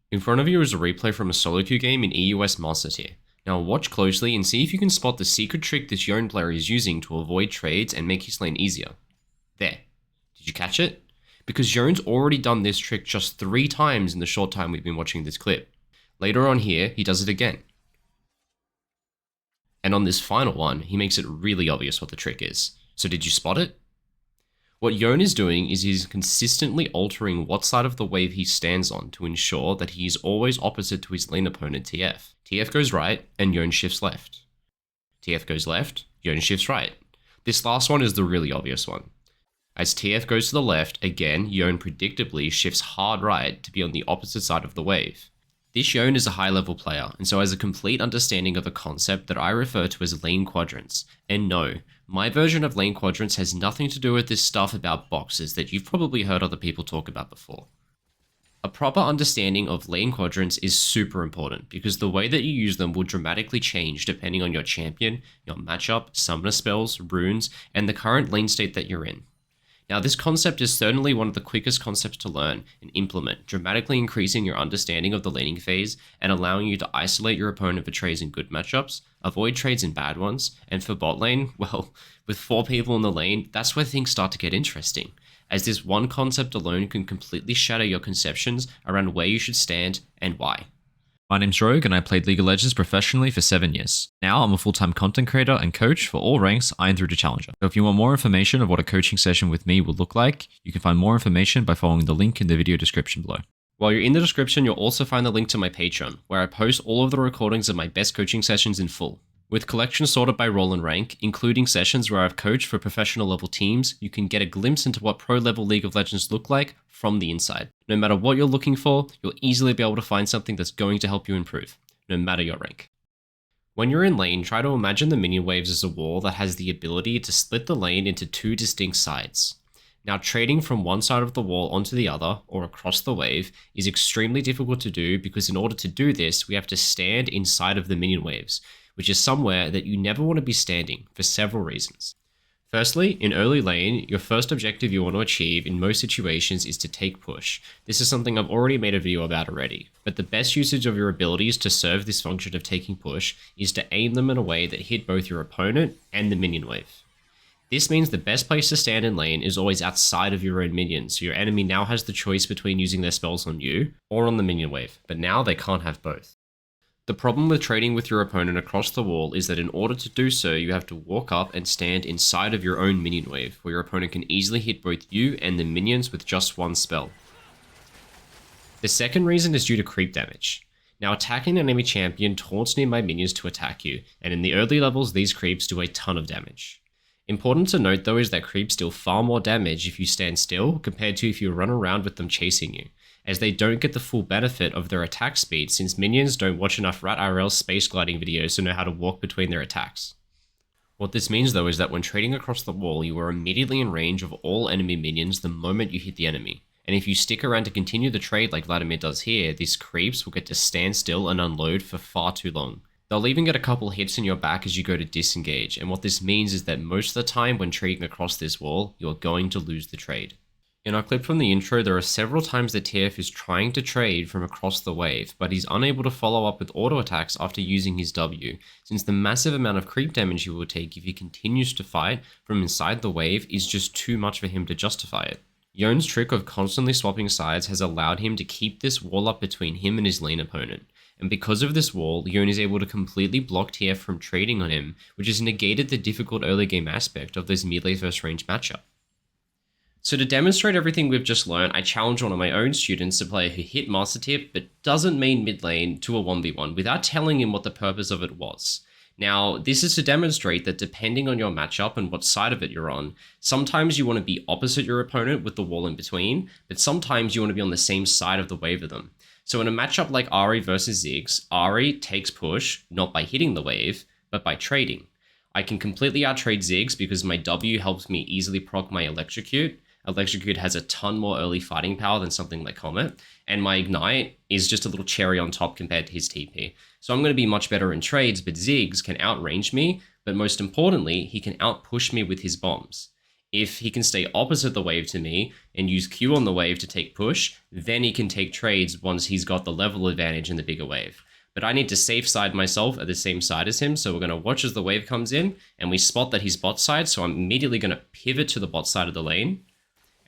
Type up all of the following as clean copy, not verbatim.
In front of you is a replay from a solo queue game in EUS Master Tier. Now watch closely and see if you can spot the secret trick this Yone player is using to avoid trades and make his lane easier. There. Did you catch it? Because Yone's already done this trick just 3 times in the short time we've been watching this clip. Later on here, he does it again. And on this final one, he makes it really obvious what the trick is. So did you spot it? What Yone is doing is he's consistently altering what side of the wave he stands on to ensure that he is always opposite to his lane opponent TF. TF goes right, and Yone shifts left. TF goes left, Yone shifts right. This last one is the really obvious one. As TF goes to the left, again, Yone predictably shifts hard right to be on the opposite side of the wave. This Yone is a high-level player, and so has a complete understanding of a concept that I refer to as lane quadrants. And no, my version of lane quadrants has nothing to do with this stuff about boxes that you've probably heard other people talk about before. A proper understanding of lane quadrants is super important because the way that you use them will dramatically change depending on your champion, your matchup, summoner spells, runes, and the current lane state that you're in. Now, this concept is certainly one of the quickest concepts to learn and implement, dramatically increasing your understanding of the laning phase and allowing you to isolate your opponent for trades in good matchups, avoid trades in bad ones, and for bot lane, well, with 4 people in the lane, that's where things start to get interesting, as this one concept alone can completely shatter your conceptions around where you should stand and why. My name's Rogue and I played League of Legends professionally for 7 years. Now I'm a full-time content creator and coach for all ranks Iron through to Challenger. So if you want more information of what a coaching session with me will look like, you can find more information by following the link in the video description below. While you're in the description, you'll also find the link to my Patreon, where I post all of the recordings of my best coaching sessions in full. With collections sorted by role and rank, including sessions where I've coached for professional level teams, you can get a glimpse into what pro level League of Legends look like from the inside. No matter what you're looking for, you'll easily be able to find something that's going to help you improve, no matter your rank. When you're in lane, try to imagine the minion waves as a wall that has the ability to split the lane into 2 distinct sides. Now, trading from one side of the wall onto the other, or across the wave, is extremely difficult to do because in order to do this, we have to stand inside of the minion waves, which is somewhere that you never want to be standing for several reasons. Firstly, in early lane, your first objective you want to achieve in most situations is to take push. This is something I've already made a video about already, but the best usage of your abilities to serve this function of taking push is to aim them in a way that hit both your opponent and the minion wave. This means the best place to stand in lane is always outside of your own minions, so your enemy now has the choice between using their spells on you or on the minion wave, but now they can't have both. The problem with trading with your opponent across the wall is that in order to do so, you have to walk up and stand inside of your own minion wave, where your opponent can easily hit both you and the minions with just one spell. The second reason is due to creep damage. Now, attacking an enemy champion taunts nearby minions to attack you, and in the early levels, these creeps do a ton of damage. Important to note though is that creeps deal far more damage if you stand still compared to if you run around with them chasing you, as they don't get the full benefit of their attack speed since minions don't watch enough Rat IRL space gliding videos to know how to walk between their attacks. What this means though is that when trading across the wall, you are immediately in range of all enemy minions the moment you hit the enemy, and if you stick around to continue the trade like Vladimir does here, these creeps will get to stand still and unload for far too long. They'll even get a couple hits in your back as you go to disengage, and what this means is that most of the time when trading across this wall, you are going to lose the trade. In our clip from the intro, there are several times that TF is trying to trade from across the wave, but he's unable to follow up with auto attacks after using his W, since the massive amount of creep damage he will take if he continues to fight from inside the wave is just too much for him to justify it. Yone's trick of constantly swapping sides has allowed him to keep this wall up between him and his lane opponent, and because of this wall, Yone is able to completely block TF from trading on him, which has negated the difficult early game aspect of this melee versus range matchup. So to demonstrate everything we've just learned, I challenge one of my own students to play who hit Master Tip but doesn't main mid lane to a 1v1 without telling him what the purpose of it was. Now, this is to demonstrate that depending on your matchup and what side of it you're on, sometimes you want to be opposite your opponent with the wall in between, but sometimes you want to be on the same side of the wave of them. So in a matchup like Ahri versus Ziggs, Ahri takes push not by hitting the wave, but by trading. I can completely out-trade Ziggs because my W helps me easily proc my Electrocute. Electrocute has a ton more early fighting power than something like Comet, and my Ignite is just a little cherry on top compared to his TP. So I'm going to be much better in trades, but Ziggs can outrange me, but most importantly, he can outpush me with his bombs. If he can stay opposite the wave to me and use Q on the wave to take push, then he can take trades once he's got the level advantage in the bigger wave. But I need to safe side myself at the same side as him, so we're going to watch as the wave comes in, and we spot that he's bot side, so I'm immediately going to pivot to the bot side of the lane.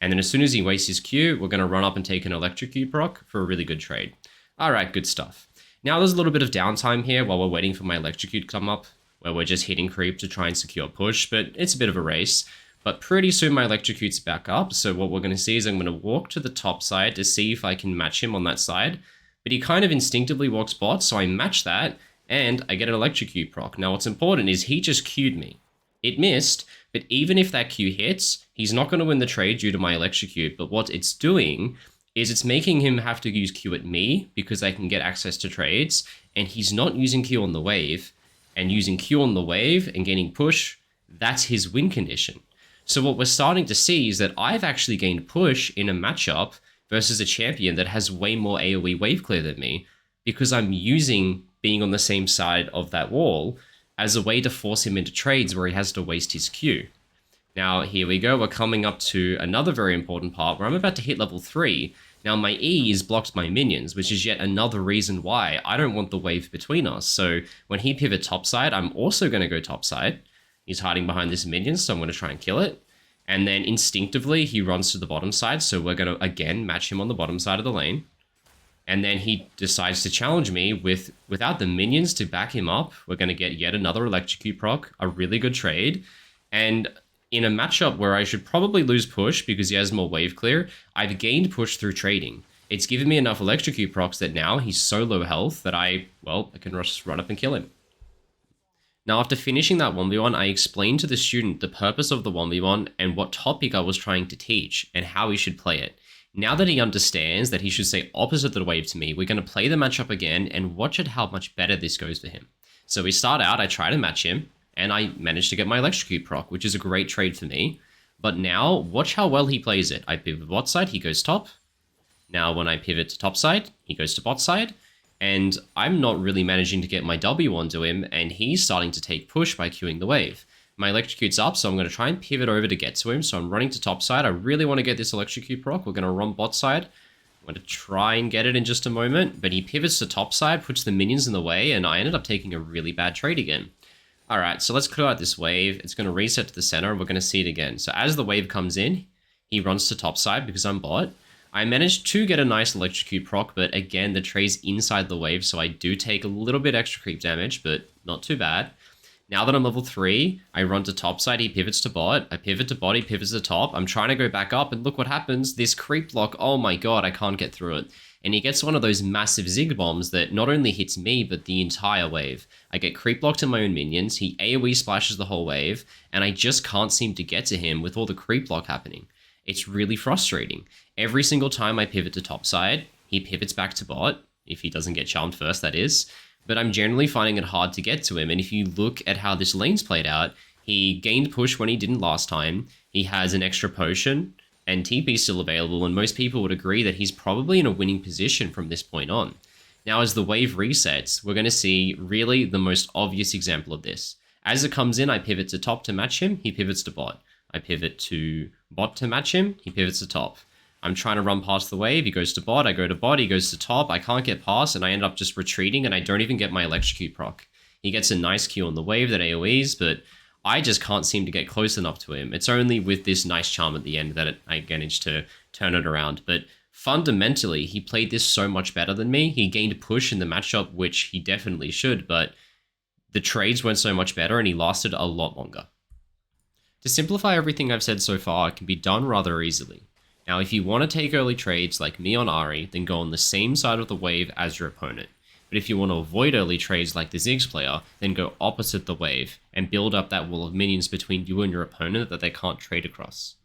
And then as soon as he wastes his Q, we're going to run up and take an electrocute proc for a really good trade. Alright, good stuff. Now there's a little bit of downtime here while we're waiting for my electrocute to come up, where we're just hitting creep to try and secure push, but it's a bit of a race. But pretty soon my electrocute's back up, so what we're going to see is I'm going to walk to the top side to see if I can match him on that side. But he kind of instinctively walks bot, so I match that, and I get an electrocute proc. Now what's important is he just Q'd me. It missed, but even if that Q hits, he's not going to win the trade due to my electrocute, but what it's doing is it's making him have to use Q at me because I can get access to trades, and he's not using Q on the wave, and using Q on the wave and gaining push, that's his win condition. So what we're starting to see is that I've actually gained push in a matchup versus a champion that has way more AoE wave clear than me, because I'm using being on the same side of that wall as a way to force him into trades where he has to waste his Q. Now, here we go, we're coming up to another very important part where I'm about to hit level 3. Now, my E is blocked by minions, which is yet another reason why I don't want the wave between us. So when he pivots topside, I'm also going to go topside. He's hiding behind this minion, so I'm going to try and kill it. And then instinctively, he runs to the bottom side, so we're going to, again, match him on the bottom side of the lane. And then he decides to challenge me without the minions to back him up. We're going to get yet another electrocute proc, a really good trade. And in a matchup where I should probably lose push because he has more wave clear, I've gained push through trading. It's given me enough electrocute procs that now he's so low health that I can just run up and kill him. Now, after finishing that 1v1, I explained to the student the purpose of the 1v1 and what topic I was trying to teach and how he should play it. Now that he understands that he should stay opposite the wave to me, we're going to play the matchup again and watch at how much better this goes for him. So we start out, I try to match him, and I manage to get my electrocute proc, which is a great trade for me. But now, watch how well he plays it. I pivot bot side, he goes top. Now when I pivot to top side, he goes to bot side. And I'm not really managing to get my W onto him, and he's starting to take push by queuing the wave. My electrocute's up, so I'm going to try and pivot over to get to him, so I'm running to top side. I really want to get this electrocute proc. We're going to run bot side. I'm going to try and get it in just a moment, but he pivots to top side, puts the minions in the way, and I ended up taking a really bad trade again. Alright, so let's clear out this wave. It's going to reset to the center, and we're going to see it again. So as the wave comes in, he runs to top side because I'm bot. I managed to get a nice electrocute proc, but again, the trade's inside the wave, so I do take a little bit extra creep damage, but not too bad. Now that I'm level 3, I run to top side, he pivots to bot. I pivot to bot, he pivots to top. I'm trying to go back up, and look what happens. This creep block, oh my god, I can't get through it. And he gets one of those massive zig bombs that not only hits me, but the entire wave. I get creep blocked in my own minions, he AoE splashes the whole wave, and I just can't seem to get to him with all the creep block happening. It's really frustrating. Every single time I pivot to top side, he pivots back to bot, if he doesn't get charmed first, that is. But I'm generally finding it hard to get to him, and if you look at how this lane's played out, he gained push when he didn't last time, he has an extra potion, and TP's still available, and most people would agree that he's probably in a winning position from this point on. Now, as the wave resets, we're going to see really the most obvious example of this. As it comes in, I pivot to top to match him, he pivots to bot. I pivot to bot to match him, he pivots to top. I'm trying to run past the wave, he goes to bot, I go to bot, he goes to top, I can't get past, and I end up just retreating, and I don't even get my electrocute proc. He gets a nice Q on the wave that AoEs, but I just can't seem to get close enough to him. It's only with this nice charm at the end that I managed to turn it around, but fundamentally, he played this so much better than me. He gained push in the matchup, which he definitely should, but the trades went so much better, and he lasted a lot longer. To simplify everything I've said so far, it can be done rather easily. Now, if you want to take early trades like me on Ari, then go on the same side of the wave as your opponent. But if you want to avoid early trades like the Ziggs player, then go opposite the wave and build up that wall of minions between you and your opponent that they can't trade across.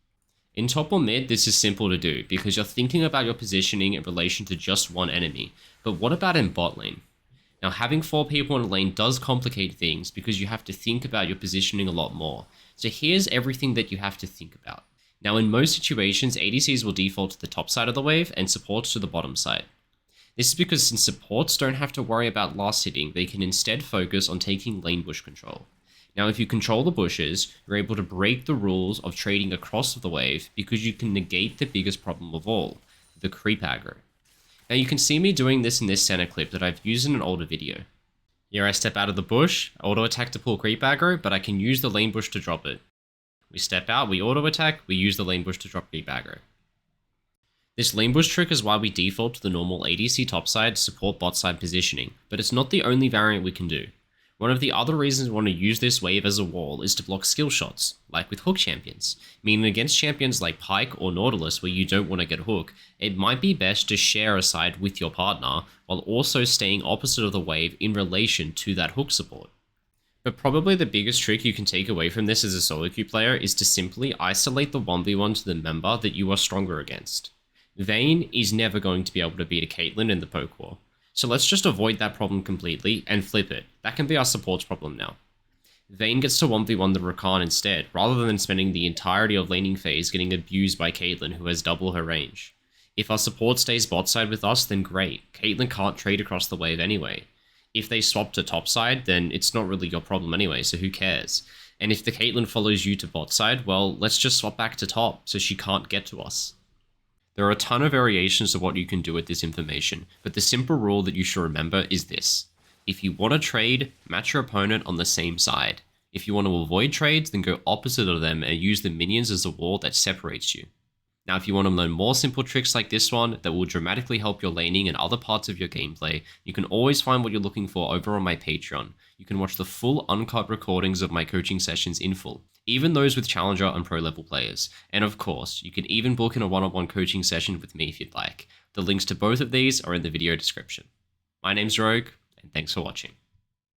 In top or mid, this is simple to do because you're thinking about your positioning in relation to just one enemy. But what about in bot lane? Now, having 4 people in a lane does complicate things because you have to think about your positioning a lot more. So here's everything that you have to think about. Now, in most situations, ADCs will default to the top side of the wave and supports to the bottom side. This is because since supports don't have to worry about last hitting, they can instead focus on taking lane bush control. Now, if you control the bushes, you're able to break the rules of trading across the wave because you can negate the biggest problem of all, the creep aggro. Now you can see me doing this in this center clip that I've used in an older video. Here I step out of the bush, auto attack to pull creep aggro, but I can use the lane bush to drop it. We step out, we auto attack, we use the lane bush to drop creep aggro. This lane bush trick is why we default to the normal ADC topside to support bot side positioning, but it's not the only variant we can do. One of the other reasons we want to use this wave as a wall is to block skill shots, like with hook champions, meaning against champions like Pyke or Nautilus where you don't want to get hook, it might be best to share a side with your partner while also staying opposite of the wave in relation to that hook support. But probably the biggest trick you can take away from this as a solo queue player is to simply isolate the 1v1 to the member that you are stronger against. Vayne is never going to be able to beat a Caitlyn in the poke war. So let's just avoid that problem completely and flip it. That can be our support's problem now. Vayne gets to 1v1 the Rakan instead, rather than spending the entirety of laning phase getting abused by Caitlyn who has double her range. If our support stays bot side with us, then great. Caitlyn can't trade across the wave anyway. If they swap to top side, then it's not really your problem anyway, so who cares? And if the Caitlyn follows you to bot side, well, let's just swap back to top so she can't get to us. There are a ton of variations to what you can do with this information, but the simple rule that you should remember is this. If you want to trade, match your opponent on the same side. If you want to avoid trades, then go opposite of them and use the minions as a wall that separates you. Now, if you want to learn more simple tricks like this one that will dramatically help your laning and other parts of your gameplay, you can always find what you're looking for over on my Patreon. You can watch the full uncut recordings of my coaching sessions in full, even those with challenger and pro level players. And of course, you can even book in a one-on-one coaching session with me if you'd like. The links to both of these are in the video description. My name's Rogue, and thanks for watching.